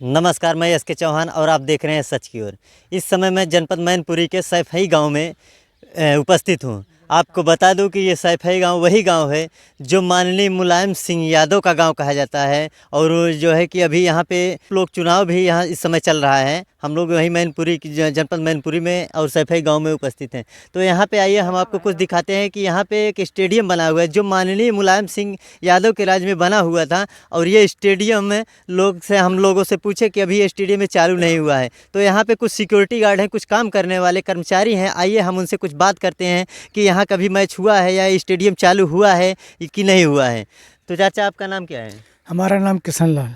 नमस्कार, मैं एस के चौहान और आप देख रहे हैं सच की ओर। इस समय मैं जनपद मैनपुरी के सैफई गांव में उपस्थित हूं। आपको बता दूं कि ये सैफई गांव वही गांव है जो माननीय मुलायम सिंह यादव का गांव कहा जाता है। और जो है कि अभी यहाँ पे लोग चुनाव भी यहाँ इस समय चल रहा है। हम लोग वही मैनपुरी की जनपद मैनपुरी में और सैफई गांव में उपस्थित हैं। तो यहाँ पे आइए हम आपको कुछ दिखाते हैं कि यहाँ पे एक स्टेडियम बना हुआ है जो माननीय मुलायम सिंह यादव के राज में बना हुआ था। और ये स्टेडियम में हम लोगों से पूछे कि अभी ये स्टेडियम में चालू नहीं हुआ है। तो यहाँ पे कुछ सिक्योरिटी गार्ड हैं, कुछ काम करने वाले कर्मचारी हैं। आइए हम उनसे कुछ बात करते हैं कि यहाँ कभी मैच हुआ है या स्टेडियम चालू हुआ है कि नहीं हुआ है। तो चाचा, आपका नाम क्या है? हमारा नाम किशन लाल।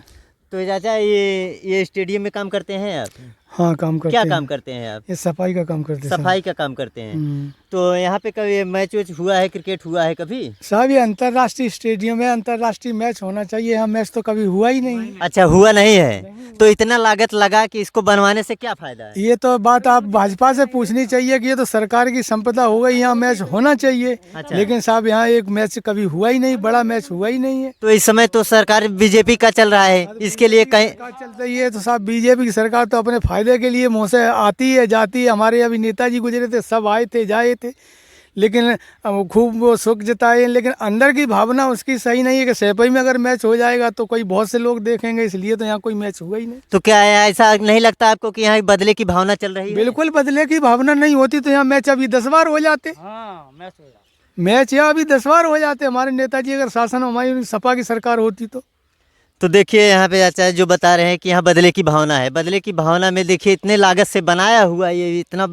तो चाचा, ये स्टेडियम में काम करते हैं आप? हाँ, काम करते हैं। क्या काम करते हैं आप? ये सफाई का काम करते हैं। सफाई का काम करते हैं। तो यहाँ पे कभी मैच वैच हुआ है, क्रिकेट हुआ है कभी? साहब, ये अंतर्राष्ट्रीय स्टेडियम है, अंतर्राष्ट्रीय मैच होना चाहिए। यहाँ मैच तो कभी हुआ ही नहीं। अच्छा, हुआ नहीं है। तो इतना लागत लगा कि इसको बनवाने से क्या फायदा है? ये तो बात आप भाजपा से पूछनी चाहिए कि ये तो सरकार की संपदा हो गई, यहाँ मैच होना चाहिए। अच्छा। लेकिन साहब, यहाँ एक मैच कभी हुआ ही नहीं, बड़ा मैच हुआ ही नहीं है। तो इस समय तो सरकार बीजेपी का चल रहा है, इसके लिए कहीं चलता ही है। तो साहब, बीजेपी की सरकार तो अपने फायदे के लिए मुँह से आती है जाती है। हमारे अभी नेताजी गुजरे थे, सब आए थे जाए थे, लेकिन खूब वो सुख जताए। लेकिन अंदर की भावना उसकी सही नहीं है कि सैफई में अगर मैच हो जाएगा तो कोई बहुत से लोग देखेंगे, इसलिए तो यहाँ कोई मैच हुआ ही नहीं। तो क्या है, ऐसा नहीं लगता आपको कि यहाँ बदले की भावना चल रही है? बिल्कुल, बदले की भावना नहीं होती तो यहाँ मैच अभी 10 बार हो जाते। मैच यहाँ अभी 10 बार हो जाते हमारे नेताजी अगर शासन हमारी सपा की सरकार होती तो देखिए यहाँ पे चाचा जो बता रहे हैं कि यहाँ बदले की भावना है। बदले की भावना में देखिए इतने लागत से बनाया हुआ ये इतना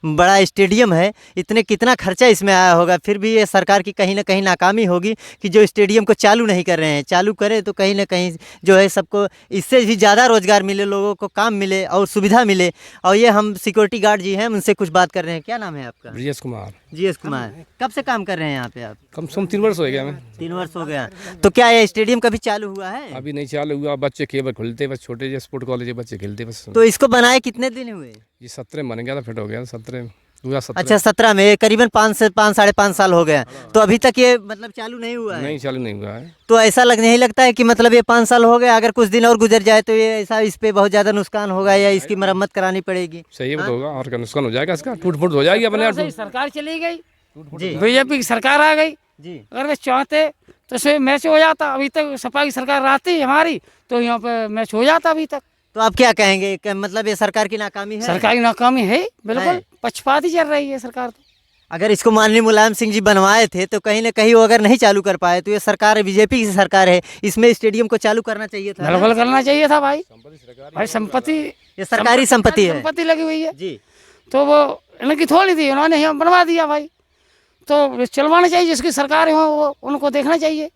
बड़ा स्टेडियम है, इतने कितना खर्चा इसमें आया होगा। फिर भी ये सरकार की कहीं ना कहीं नाकामी होगी कि जो स्टेडियम को चालू नहीं कर रहे हैं। चालू करें तो कहीं ना कहीं जो है सबको इससे भी ज़्यादा रोज़गार मिले, लोगों को काम मिले और सुविधा मिले। और ये हम सिक्योरिटी गार्ड जी हैं, उनसे कुछ बात कर रहे हैं। क्या नाम है आपका? ब्रिजेश कुमार। GS कुमार। कब से काम कर रहे हैं यहाँ पे आप? कम से कम 3 वर्ष हो गया हमें। 3 वर्ष हो गया। तो क्या ये स्टेडियम कभी चालू हुआ है? अभी नहीं चालू हुआ, बच्चे खेल खुलते बस, छोटे जो स्पोर्ट कॉलेज है बच्चे खेलते बस। तो इसको बनाए कितने दिन हुए? ये 17 बन गया था, फिट हो गया 17 2017। अच्छा, 17 में करीबन 5 से 5.5 साल हो गया। तो अभी तक ये मतलब चालू नहीं हुआ है? नहीं चालू नहीं हुआ है। तो ऐसा नहीं लगता है कि मतलब ये 5 साल हो गया, अगर कुछ दिन और गुजर जाए तो ये ऐसा इस पे बहुत ज्यादा नुकसान होगा या इसकी मरम्मत करानी पड़ेगी? सही है, होगा और क्या नुकसान हो जाएगा इसका, टूट फूट हो जाएगी अपने आप। सरकार चली गई जी बीजेपी की सरकार आ गई जी। अगर वे चाहते तो इसमें मैच हो जाता। अभी तक सपा की सरकार रहती हमारी तो यहाँ पे मैच हो जाता अभी तक। तो आप क्या कहेंगे कि मतलब ये सरकार की नाकामी है? सरकार की नाकामी है, बिल्कुल है। पक्षपाती चल रही है सरकार तो। अगर इसको माननीय मुलायम सिंह जी बनवाए थे तो कहीं ना कहीं वो अगर नहीं चालू कर पाए तो ये सरकार बीजेपी की सरकार है, इसमें स्टेडियम को चालू करना चाहिए था। बिल्कुल करना चाहिए था भाई। भाई संपत्ति, ये सरकारी संपत्ति है। संपत्ति लगी हुई है जी। तो वो इनकी थोड़ी थी, उन्होंने यहाँ बनवा दिया भाई। तो चलवाना चाहिए, जिसकी सरकार है वो उनको देखना चाहिए,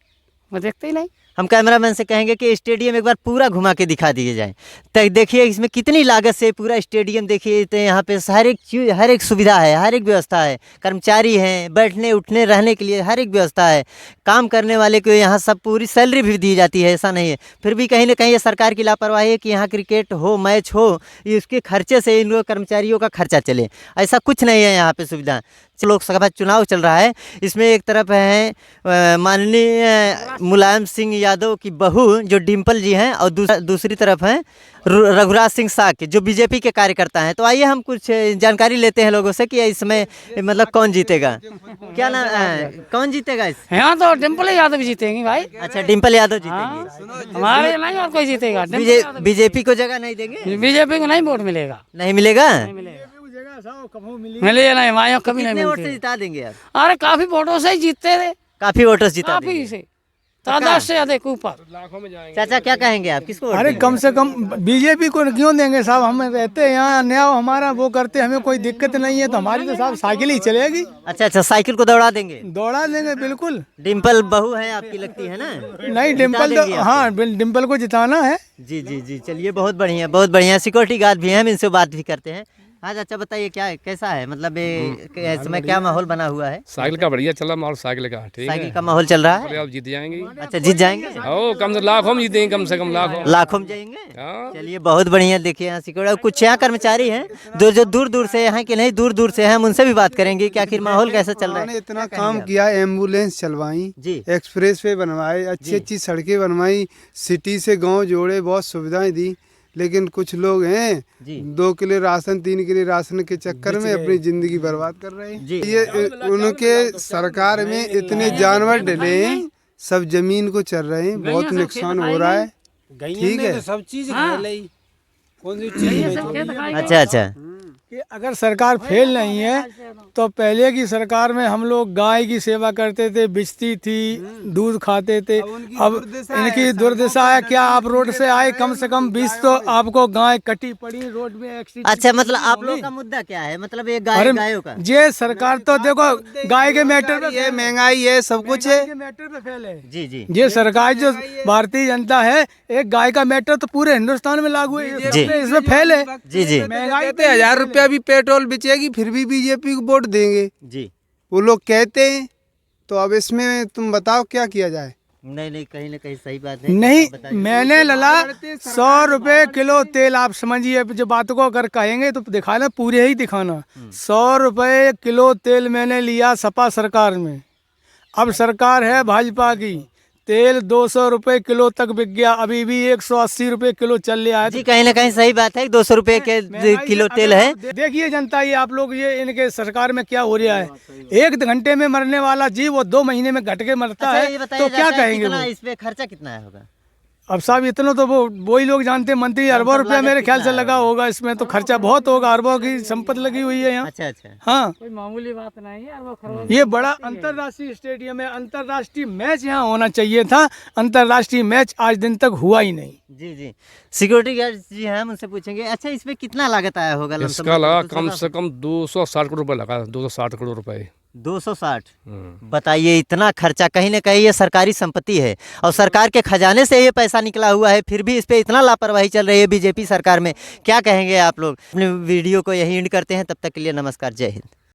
वो देखते ही नहीं। हम कैमरामैन से कहेंगे कि स्टेडियम एक बार पूरा घुमा के दिखा दिए जाए। तो देखिए इसमें कितनी लागत से पूरा स्टेडियम देखिए। तो यहाँ पे हर एक चीज, हर एक सुविधा है, हर एक व्यवस्था है। कर्मचारी हैं, बैठने उठने रहने के लिए हर एक व्यवस्था है। काम करने वाले को यहाँ सब पूरी सैलरी भी दी जाती है, ऐसा नहीं है। फिर भी कहीं ना कहीं ये सरकार की लापरवाही है कि यहाँ क्रिकेट हो, मैच हो, इसके खर्चे से इन लोग कर्मचारियों का खर्चा चले। ऐसा कुछ नहीं है यहाँ पे सुविधा। लोकसभा चुनाव चल रहा है, इसमें एक तरफ है माननीय मुलायम सिंह यादव की बहू जो डिम्पल जी हैं और दूसरी तरफ हैं रघुराज सिंह साग जो बीजेपी के कार्यकर्ता हैं। तो आइए हम कुछ जानकारी लेते हैं लोगों से कि इसमें मतलब कौन जीतेगा। क्या नाम, कौन जीतेगा इस? यहाँ तो डिम्पल यादव जीतेंगी भाई। अच्छा, डिम्पल यादव जीतेंगी। हमारे नहीं और कोई जीतेगा। बीजेपी को जगह नहीं देंगे? बीजेपी को नहीं वोट मिलेगा। नहीं मिलेगा? मिले नहीं, हमारे कभी नहीं कितने वोट से मिलती। जिता देंगे आप? अरे काफी वोटों से ही जीतते थे, काफी वोटर्स जिता काफी देंगे। से तादाद से अधिक ऊपर। चाचा क्या कहेंगे आप, किसको वोट अरे देंगे? कम से कम बीजेपी को क्यों देंगे साहब? हम रहते हैं यहाँ, न्याय हमारा वो करते, हमें कोई दिक्कत नहीं है। तो हमारी तो साहब साइकिल ही चलेगी। अच्छा, साइकिल को दौड़ा देंगे? दौड़ा देंगे बिल्कुल। डिम्पल बहू है आपकी लगती है ना? नहीं, डिम्पल जिता देंगी तो आपको? हाँ, डिम्पल को जिताना है। जी जी जी, चलिए बहुत बढ़िया बहुत बढ़िया। सिक्योरिटी गार्ड भी हैं, हम इनसे बात भी करते हैं। हाँ चाचा बताइए, क्या है, कैसा है मतलब ये समय क्या माहौल बना हुआ है? साइकिल का बढ़िया चल रहा, और साइकिल का ठीक साइकिल है। का माहौल चल रहा है। आप जीत जाएंगे। अच्छा, जीत जाएंगे? ओ कम से लाखों में जीतेंगे, कम से कम लाखों में जाएंगे। हाँ। चलिए बहुत बढ़िया। देखिए यहाँ सिक्योरिटी कुछ यहाँ कर्मचारी हैं जो दूर दूर से यहाँ के नहीं दूर दूर से हैं, हम उनसे भी बात करेंगे कि आखिर माहौल कैसा चल रहा है। इतना काम किया, एम्बुलेंस चलवाई जी। एक्सप्रेस वे बनवाए, अच्छी अच्छी सड़कें बनवाई, सिटी से गांव जोड़े, बहुत सुविधाएं दी। लेकिन कुछ लोग हैं जी 2 किलो राशन 3 किलो राशन के चक्कर में अपनी जिंदगी बर्बाद कर रहे हैं। जी। ये उनके सरकार में इतने जानवर डले हैं, सब जमीन को चल रहे हैं, बहुत नुकसान हो रहा है। ठीक है, सब चीज खा ली, कौन सी चीज नहीं? अच्छा अच्छा कि अगर सरकार फेल नहीं है तो पहले की सरकार में हम लोग गाय की सेवा करते थे, बिचती थी, दूध खाते थे। अब इनकी दुर्दशा है। क्या आप रोड से आए कम से कम 20 तो आपको गाय कटी पड़ी रोड में एक्सीडेंट। अच्छा, मतलब आप लोग का मुद्दा क्या है? मतलब ये गाय गायों का ये सरकार तो देखो गाय के मैटर पे ये महंगाई है, सब कुछ है। मैटर पे फेल है। जी जी ये सरकार जो भारतीय जनता है, एक गाय का मैटर तो पूरे हिंदुस्तान में लागू है, जी। इसमें फेल है। जी जी महंगाई कहते 1000 रुपया भी पेट्रोल बिचेगी फिर भी बीजेपी को वोट देंगे, जी। वो लोग कहते हैं। तो अब इसमें तुम बताओ क्या किया जाए। नहीं नहीं, कहीं ना कहीं सही बात है। नहीं, बताइए। मैंने लला 100 रुपए किलो तेल, आप समझिए जो बातों को अगर कहेंगे तो दिखाना, पूरे ही दिखाना। 100 रुपए किलो तेल मैंने लिया सपा सरकार में। अब सरकार है भाजपा की, तेल 200 रुपए किलो तक बिक गया, अभी भी 180 रुपए किलो चल रहा है। जी, कहीं ना कहीं सही बात है। 200 रुपए के किलो तेल है। देखिए जनता, ये आप लोग ये इनके सरकार में क्या हो रहा है। 1 घंटे में मरने वाला जीव वो 2 महीने में घट के मरता अच्छा, ये है, बताइए तो क्या जाता है कहेंगे कितना वो? इस पे खर्चा कितना होगा? अब साहब इतना तो वही लोग जानते हैं, मंत्री अरबों रुपया मेरे ख्याल से लगा होगा इसमें, तो खर्चा बहुत होगा, अरबों की संपत्ति लगी हुई है यहाँ। अच्छा अच्छा। हाँ, कोई मामूली बात नहीं है। और वो ये बड़ा अंतर्राष्ट्रीय स्टेडियम है, अंतर्राष्ट्रीय मैच यहाँ होना चाहिए था। अंतर्राष्ट्रीय मैच आज दिन तक हुआ ही नहीं। जी जी। सिक्योरिटी गार्ड जी हैं, हम उनसे पूछेंगे। अच्छा, इसमें कितना लागत आया होगा? लमसम इसका लगा तो कम से कम 260 करोड़ रुपए लगा, 260 करोड़ रुपए। 260। बताइए, इतना खर्चा। कहीं ना कहीं ये सरकारी संपत्ति है और सरकार के खजाने से ये पैसा निकला हुआ है, फिर भी इस पे इतना लापरवाही चल रही है बीजेपी सरकार में। क्या कहेंगे आप लोग? अपने वीडियो को यही एंड करते हैं। तब तक के लिए नमस्कार, जय हिंद।